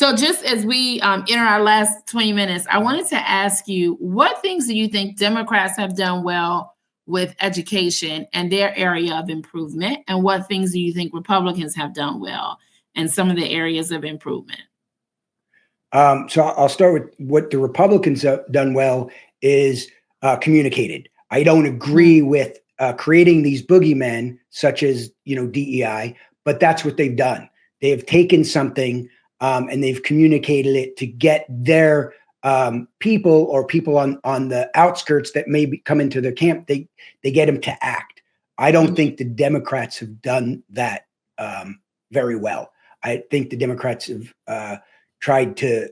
So just as we enter our last 20 minutes, I wanted to ask you, what things do you think Democrats have done well with education and their area of improvement? And what things do you think Republicans have done well and some of the areas of improvement? So I'll start with what the Republicans have done well is communicated. I don't agree with creating these boogeymen such as, DEI, but that's what they've done. They have taken something and they've communicated it to get their people or people on the outskirts that may come into their camp. They get them to act. I don't think the Democrats have done that very well. I think the Democrats have tried to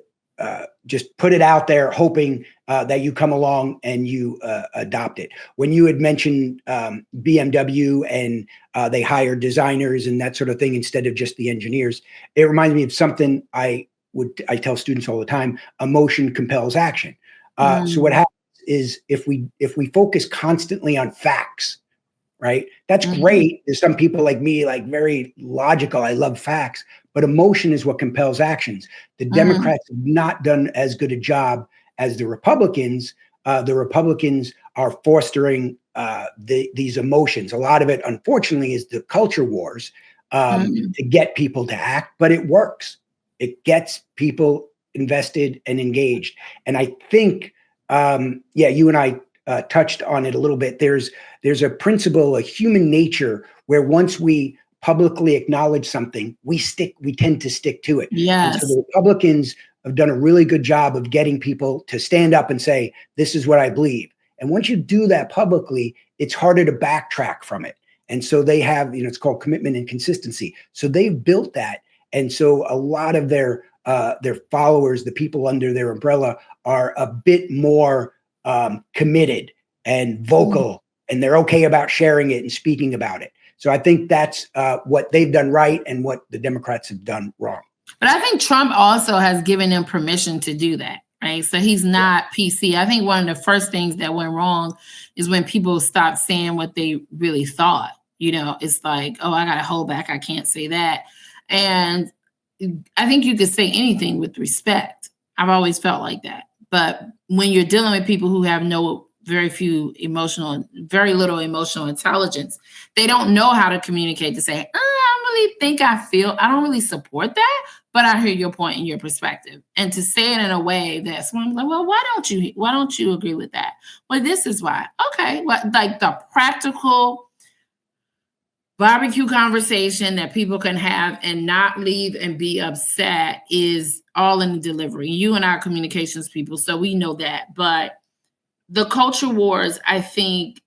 just put it out there, hoping that you come along and you adopt it. When you had mentioned BMW and they hire designers and that sort of thing instead of just the engineers, it reminds me of something I tell students all the time: emotion compels action. So what happens is if we focus constantly on facts, right? That's great. There's some people like me, like very logical. I love facts, but emotion is what compels actions. The Democrats have not done as good a job as the Republicans. The Republicans are fostering these emotions. A lot of it, unfortunately, is the culture wars to get people to act, but it works. It gets people invested and engaged. And I think, you and I touched on it a little bit. There's a principle, a human nature, where once we publicly acknowledge something, we tend to stick to it. Yes. And so the Republicans have done a really good job of getting people to stand up and say, this is what I believe. And once you do that publicly, it's harder to backtrack from it. And so they have, it's called commitment and consistency. So they've built that. And so a lot of their followers, the people under their umbrella, are a bit more committed and vocal, and they're okay about sharing it and speaking about it. So I think that's what they've done right and what the Democrats have done wrong. But I think Trump also has given them permission to do that, right? So he's not PC. I think one of the first things that went wrong is when people stopped saying what they really thought. It's like, oh, I got to hold back. I can't say that. And I think you could say anything with respect. I've always felt like that. But when you're dealing with people who have very little emotional intelligence, they don't know how to communicate to say, I don't really think I don't really support that, but I hear your point and your perspective. And to say it in a way that someone's like, well, why don't you agree with that? Well, this is why. Okay. Well, like the practical barbecue conversation that people can have and not leave and be upset is all in the delivery. You and I are communications people, so we know that. But the culture wars, I think,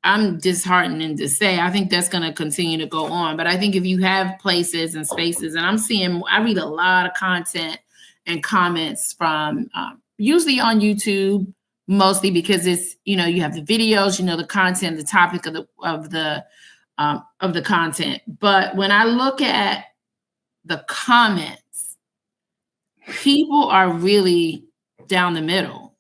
I'm disheartened to say, I think that's going to continue to go on. But I think if you have places and spaces, and I read a lot of content and comments from usually on YouTube, mostly because it's, you have the videos, the content, the topic of the content. But when I look at the comments, people are really down the middle.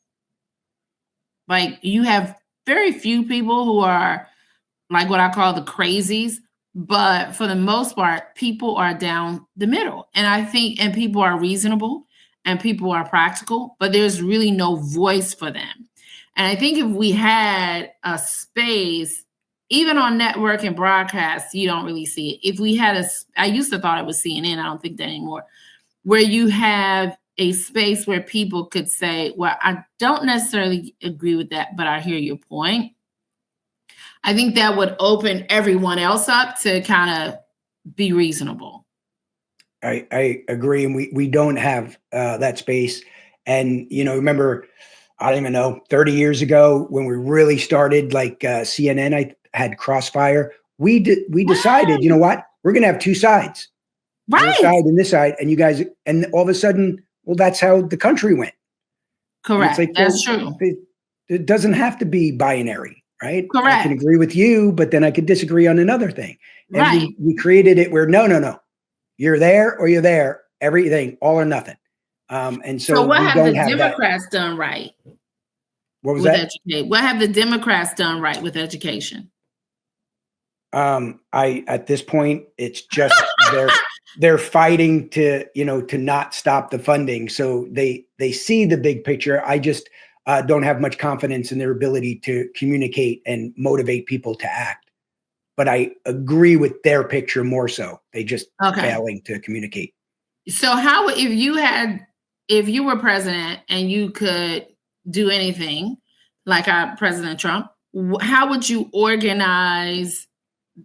Like, you have very few people who are like what I call the crazies, but for the most part, people are down the middle. And I think, and people are reasonable and people are practical, but there's really no voice for them. And I think if we had a space, even on network and broadcast, you don't really see it. If we had I used to thought it was CNN, I don't think that anymore, where you have a space where people could say, well, I don't necessarily agree with that, but I hear your point. I think that would open everyone else up to kind of be reasonable. I agree. And we don't have that space. And, remember, I don't even know, 30 years ago when we really started, like CNN, I had Crossfire. We decided, you know what, we're going to have two sides. Right. This side and this side. And you guys, and all of a sudden, well, that's how the country went. Correct. Like, that's true. It doesn't have to be binary, right? Correct. I can agree with you, but then I could disagree on another thing. And right. we created it where no. You're there or you're there. Everything, all or nothing. And so what have the Democrats done right? What was that? What have the Democrats done right with education? At this point, it's just they're fighting to, to not stop the funding. So they see the big picture. I just don't have much confidence in their ability to communicate and motivate people to act. But I agree with their picture more so. They just failing to communicate. So if you were president and you could do anything like President Trump, how would you organize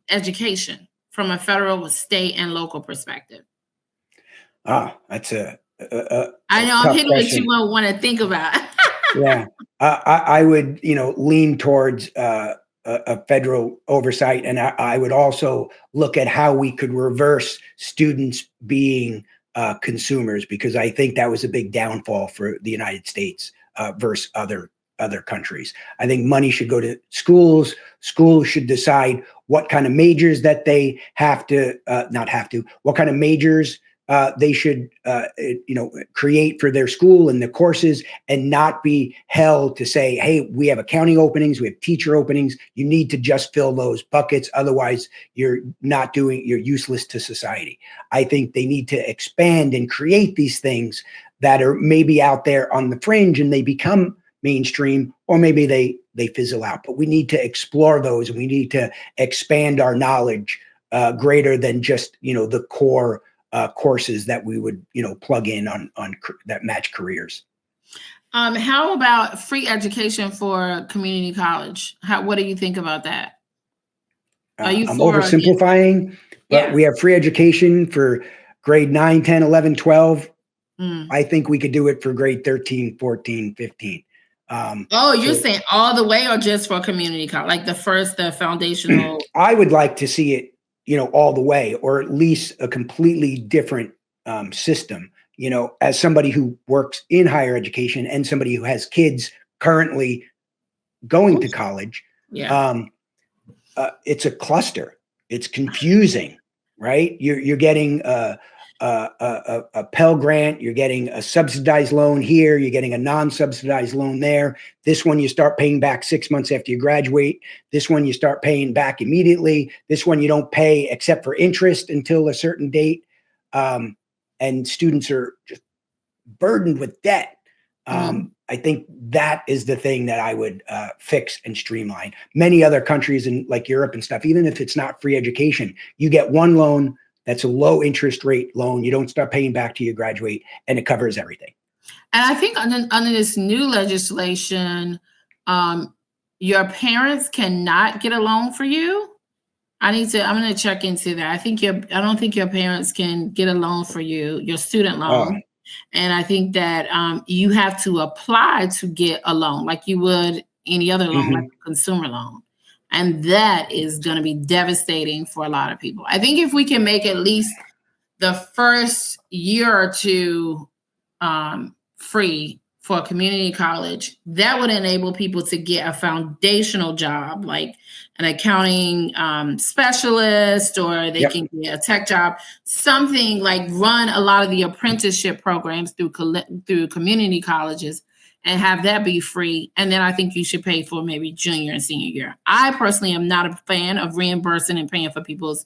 education from a federal, state, and local perspective? That's I know I'm hitting what you won't want to think about. Yeah, I would, lean towards a federal oversight, and I would also look at how we could reverse students being consumers, because I think that was a big downfall for the United States versus other countries. I think money should go to schools. Schools should decide what kind of majors that they what kind of majors they should, create for their school and the courses, and not be held to say, hey, we have accounting openings, we have teacher openings. You need to just fill those buckets. Otherwise, you're useless to society. I think they need to expand and create these things that are maybe out there on the fringe and they become mainstream, or maybe they fizzle out. But we need to explore those, and we need to expand our knowledge greater than just, the core courses that we would, plug in on that match careers. How about free education for community college? What do you think about that? I'm oversimplifying, but we have free education for grade 9, 10, 11, 12. I think we could do it for grade 13, 14, 15. You're saying all the way, or just for community college, like the foundational? I would like to see it, all the way, or at least a completely different system. As somebody who works in higher education and somebody who has kids currently going to college, it's a cluster. It's confusing, right? You're getting a Pell Grant, you're getting a subsidized loan here, you're getting a non-subsidized loan there. This one you start paying back 6 months after you graduate. This one you start paying back immediately. This one you don't pay except for interest until a certain date. And students are just burdened with debt. I think that is the thing that I would fix and streamline. Many other countries in like Europe and stuff, even if it's not free education, you get one loan that's a low interest rate loan. You don't start paying back till you graduate, and it covers everything. And I think under this new legislation, your parents cannot get a loan for you. I'm going to check into that. I don't think your parents can get a loan for you, your student loan. And I think that you have to apply to get a loan like you would any other loan, like a consumer loan. And that is going to be devastating for a lot of people. I think if we can make at least the first year or two free for community college, that would enable people to get a foundational job, like an accounting specialist, or they can get a tech job, something like run a lot of the apprenticeship programs through community colleges, and have that be free. And then I think you should pay for maybe junior and senior year. I personally am not a fan of reimbursing and paying for people's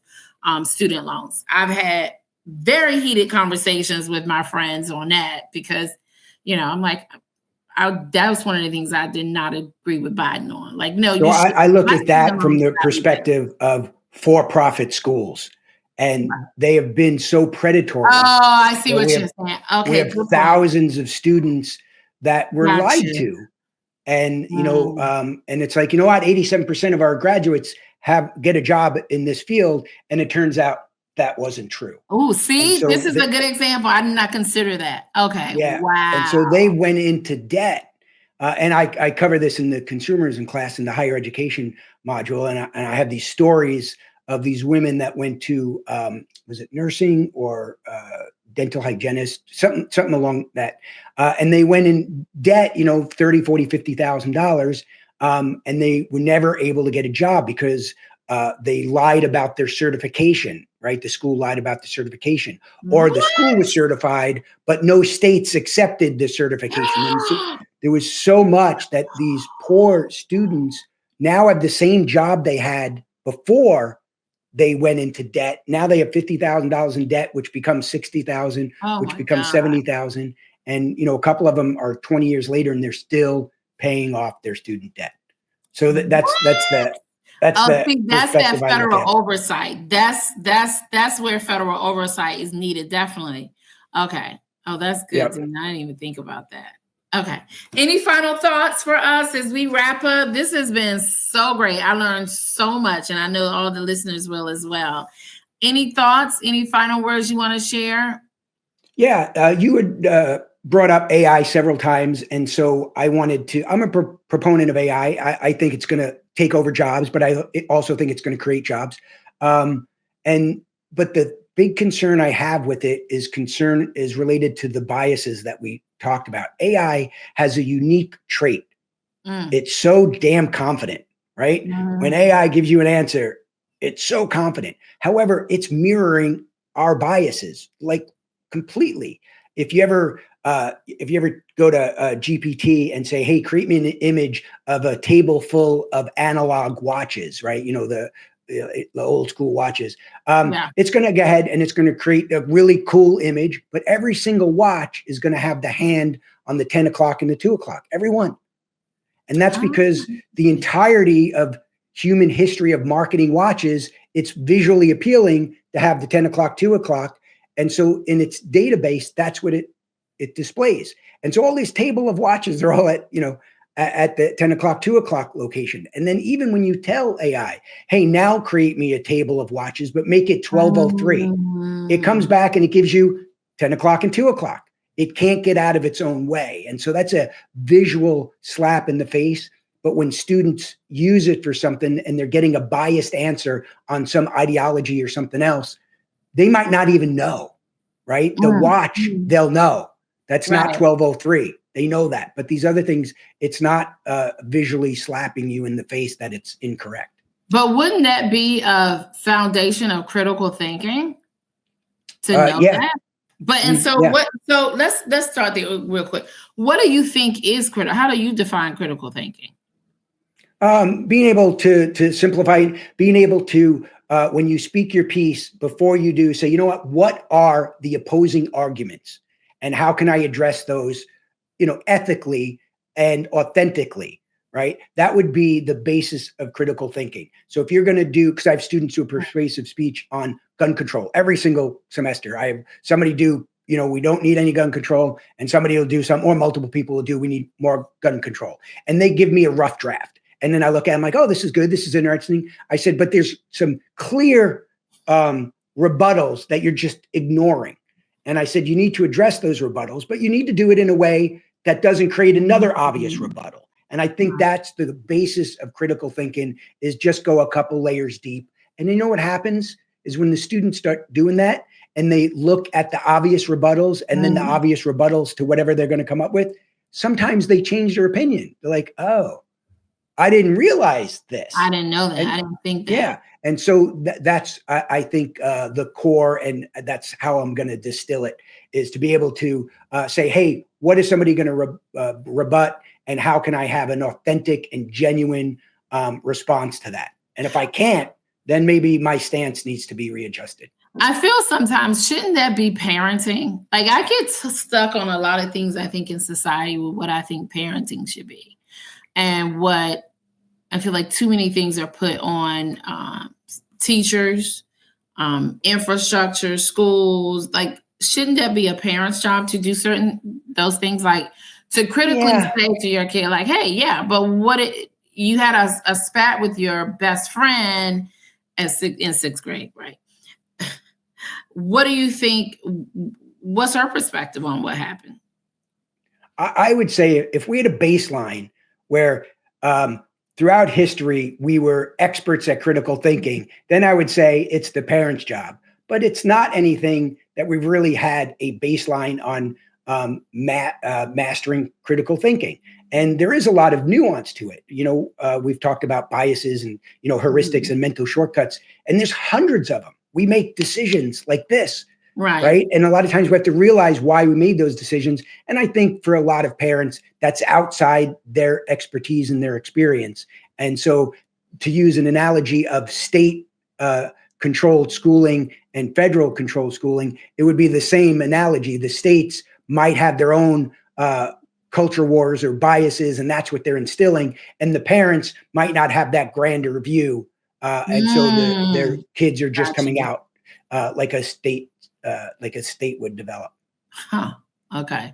student loans. I've had very heated conversations with my friends on that, because, I'm like, that was one of the things I did not agree with Biden on. Like, no. So I look at that from the perspective of for-profit schools, and they have been so predatory. Oh, I see what you're saying. Okay, we have thousands of students that were lied to, and and it's like, 87% of our graduates get a job in this field, and it turns out that wasn't true. Oh, see, this is a good example. I did not consider that. Okay, wow. And so they went into debt, and I cover this in the consumerism class in the higher education module, and I have these stories of these women that went to was it nursing or dental hygienist, something along that. And they went in debt, $30,000, $40,000, $50,000. And they were never able to get a job because they lied about their certification, right? The school lied about the certification, or the school was certified, but no states accepted the certification. And so there was so much that these poor students now have the same job they had before, they went into debt. Now they have $50,000 in debt, which becomes 60,000, Oh which my becomes God. 70,000. And, a couple of them are 20 years later and they're still paying off their student debt. So that's the See, that's perspective that I look federal at. oversight. That's where federal oversight is needed, definitely. Okay. Oh, that's good. Yep. I didn't even think about that. Okay. Any final thoughts for us as we wrap up? This has been so great. I learned so much, and I know all the listeners will as well. Any thoughts? Any final words you want to share? Yeah, you had brought up AI several times, and so I wanted to. I'm a proponent of AI. I think it's going to take over jobs, but I also think it's going to create jobs. But the big concern I have with it is related to the biases that we talked about. AI has a unique trait. It's so damn confident, right? When AI gives you an answer, it's so confident. However, it's mirroring our biases, like completely. If you ever go to GPT and say, "Hey, create me an image of a table full of analog watches," right? The old school watches. It's going to go ahead and it's going to create a really cool image, but every single watch is going to have the hand on the 10 o'clock and the 2 o'clock, every one. And that's because the entirety of human history of marketing watches, it's visually appealing to have the 10 o'clock, 2 o'clock. And so in its database, that's what it displays. And so all this table of watches, they're all at the 10 o'clock, 2 o'clock location. And then even when you tell AI, "Hey, now create me a table of watches, but make it 12:03, it comes back and it gives you 10 o'clock and 2 o'clock. It can't get out of its own way. And so that's a visual slap in the face. But when students use it for something and they're getting a biased answer on some ideology or something else, they might not even know, right? The watch, they'll know. That's not 12:03. They know that. But these other things, it's not visually slapping you in the face that it's incorrect. But wouldn't that be a foundation of critical thinking to know that? But so let's start there real quick. What do you think is critical? How do you define critical thinking? Being able to simplify, being able to when you speak your piece, before you do, say, what are the opposing arguments and how can I address those, ethically and authentically, right? That would be the basis of critical thinking. So if you're going to do, because I have students do persuasive speech on gun control every single semester. I have somebody do, we don't need any gun control, and somebody will do some, or multiple people will do, we need more gun control. And they give me a rough draft. And then I look at it, I'm like, oh, this is good. This is interesting. I said, but there's some clear rebuttals that you're just ignoring. And I said, you need to address those rebuttals, but you need to do it in a way that doesn't create another obvious rebuttal. And I think that's the basis of critical thinking, is just go a couple layers deep. And you know what happens is when the students start doing that and they look at the obvious rebuttals and then the obvious rebuttals to whatever they're going to come up with, sometimes they change their opinion. They're like, oh, I didn't realize this. I didn't know that. I didn't think that. Yeah. And so that's, I think, the core, and that's how I'm going to distill it, is to be able to say, hey, what is somebody going to rebut, and how can I have an authentic and genuine response to that? And if I can't, then maybe my stance needs to be readjusted. I feel sometimes, shouldn't that be parenting? Like, I get stuck on a lot of things, I think, in society with what I think parenting should be. And what I feel like too many things are put on teachers, infrastructure, schools. Like, shouldn't that be a parent's job to do those things? Like, to critically say to your kid, like, hey, but you had a spat with your best friend in sixth grade, right? What do you think? What's her perspective on what happened? I would say if we had a baseline where throughout history we were experts at critical thinking, then I would say it's the parent's job. But it's not anything that we've really had a baseline on mastering critical thinking. And there is a lot of nuance to it. We've talked about biases and, heuristics and mental shortcuts, and there's hundreds of them. We make decisions like this, right? And a lot of times we have to realize why we made those decisions. And I think for a lot of parents, that's outside their expertise and their experience. And so, to use an analogy of state controlled schooling and federal controlled schooling, it would be the same analogy. The states might have their own culture wars or biases, and that's what they're instilling. And the parents might not have that grander view. And so their kids are just coming out like a state would develop. Huh. Okay.